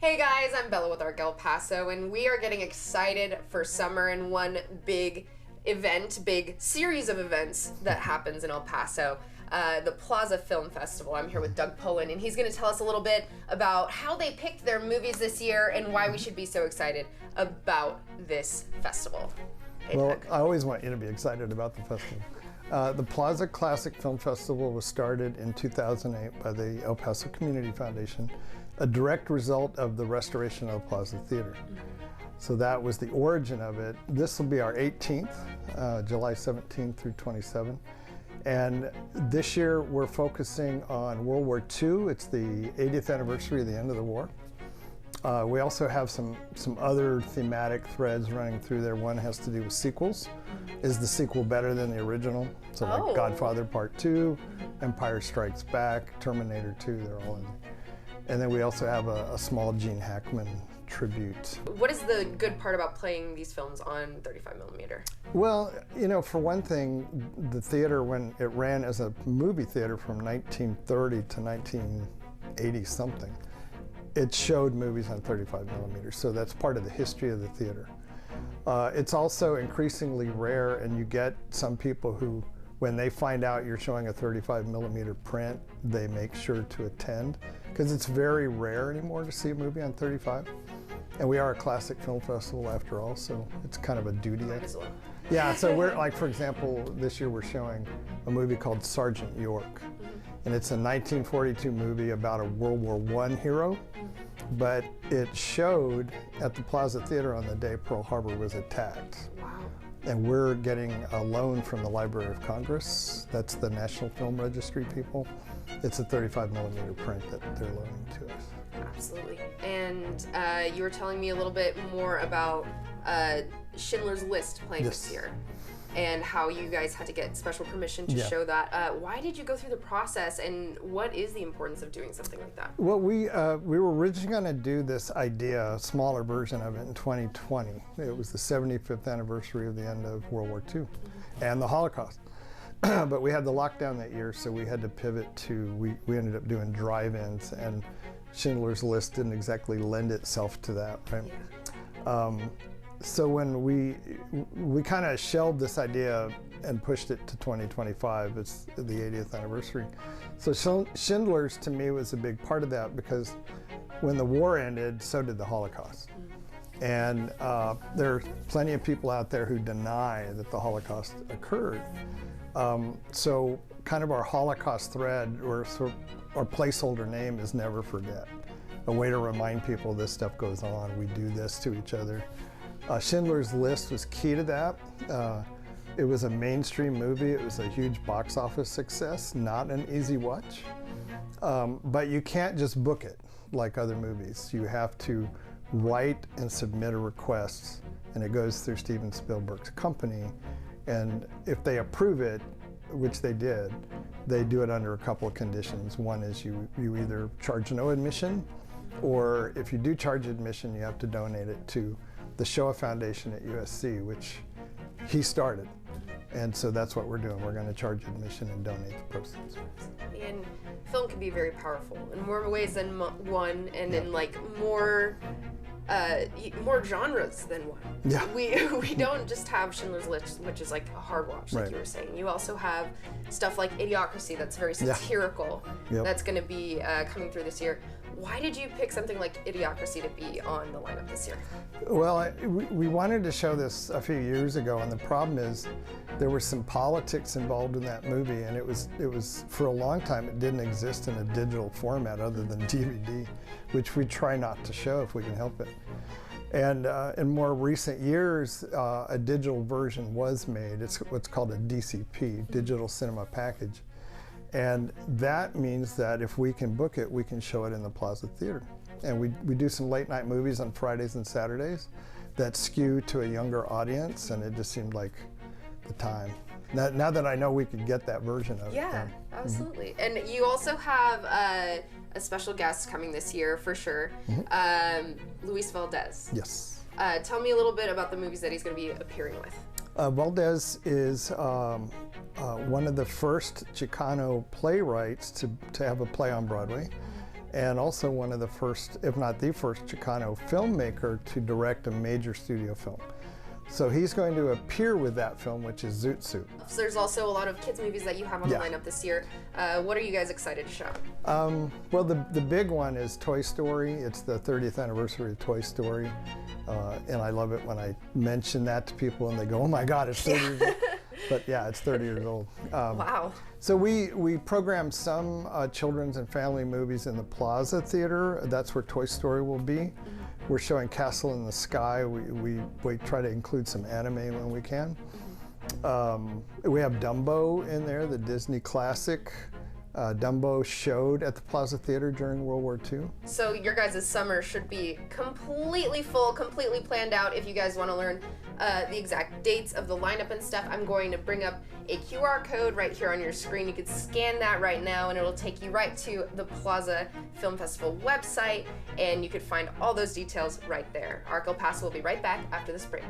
Hey guys, I'm Bella with our gal Paso, and we are getting excited for summer and one big event, big series of events that happens in El Paso, the Plaza Film Festival. I'm here with Doug Pullen, and he's going to tell us a little bit about how they picked their movies this year and why we should be so excited about this festival. Hey, well, Doug. I always want you to be excited about the festival. The Plaza Classic Film Festival was started in 2008 by the El Paso Community Foundation, a direct result of the restoration of the Plaza Theatre. So that was the origin of it. This will be our 18th, July 17th through 27th. And this year we're focusing on World War II. It's the 80th anniversary of the end of the war. We also have some other thematic threads running through there. One has to do with sequels. Is the sequel better than the original? So like Godfather Part 2, Empire Strikes Back, Terminator 2, they're all in there. And then we also have a small Gene Hackman tribute. What is the good part about playing these films on 35mm? Well, you know, for one thing, the theater, when it ran as a movie theater from 1930 to 1980 something, it showed movies on 35mm, so that's part of the history of the theater. It's also increasingly rare, and you get some people who, when they find out you're showing a 35mm print, they make sure to attend, because it's very rare anymore to see a movie on 35. And we are a classic film festival after all, so it's kind of a duty. Might as well. Yeah, so we're, like, for example, this year we're showing a movie called Sergeant York. And it's a 1942 movie about a World War I hero, but it showed at the Plaza Theatre on the day Pearl Harbor was attacked. Wow. And we're getting a loan from the Library of Congress. That's the National Film Registry people. It's a 35mm print that they're loaning to us. Absolutely. And you were telling me a little bit more about Schindler's List playing this year, and how you guys had to get special permission to show that. Why did you go through the process, and what is the importance of doing something like that? Well, we were originally going to do this idea, a smaller version of it, in 2020. It was the 75th anniversary of the end of World War II and the Holocaust. But we had the lockdown that year, so we had to pivot to, we ended up doing drive-ins, and Schindler's List didn't exactly lend itself to that, right? Yeah. So when we kind of shelved this idea and pushed it to 2025, it's the 80th anniversary. So Schindler's, to me, was a big part of that, because when the war ended, so did the Holocaust. And there are plenty of people out there who deny that the Holocaust occurred. So kind of our Holocaust thread, or our placeholder name, is Never Forget. A way to remind people this stuff goes on, we do this to each other. Schindler's List was key to that. It was a mainstream movie. It was a huge box office success, not an easy watch. But you can't just book it like other movies. You have to write and submit a request, and it goes through Steven Spielberg's company. And if they approve it, which they did, they do it under a couple of conditions. One is you either charge no admission, or if you do charge admission, you have to donate it to the Shoah Foundation at USC, which he started. And so that's what we're doing. We're going to charge admission and donate the proceeds. And film can be very powerful in more ways than one, and in like more genres than one. Yeah. We don't just have Schindler's List, which is like a hard watch, like you were saying. You also have stuff like Idiocracy, that's very satirical, that's going to be coming through this year. Why did you pick something like Idiocracy to be on the lineup this year? Well, we wanted to show this a few years ago, and the problem is there was some politics involved in that movie, and it was for a long time it didn't exist in a digital format other than DVD, which we try not to show if we can help it. And in more recent years, a digital version was made. It's what's called a DCP, Digital Cinema Package. And that means that if we can book it, we can show it in the Plaza Theatre. And we do some late night movies on Fridays and Saturdays that skew to a younger audience, and it just seemed like the time. Now that I know we could get that version of it. Yeah, absolutely. And you also have a special guest coming this year, for sure, Luis Valdez. Yes. Tell me a little bit about the movies that he's going to be appearing with. Valdez is one of the first Chicano playwrights to have a play on Broadway. and also one of the first, if not the first, Chicano filmmaker to direct a major studio film. So he's going to appear with that film, which is Zoot Suit. So there's also a lot of kids movies that you have on the lineup this year. What are you guys excited to show? Well, the big one is Toy Story. It's the 30th anniversary of Toy Story. And I love it when I mention that to people and they go, oh my God, it's 30 years old. But yeah, it's 30 years old. Wow. So we program some children's and family movies in the Plaza Theatre. That's where Toy Story will be. We're showing Castle in the Sky. We try to include some anime when we can. We have Dumbo in there, the Disney classic. Dumbo showed at the Plaza Theatre during World War II. So your guys' summer should be completely full, completely planned out. If you guys want to learn the exact dates of the lineup and stuff, I'm going to bring up a QR code right here on your screen. You can scan that right now and it'll take you right to the Plaza Film Festival website, and you can find all those details right there. Arc El Paso will be right back after this break.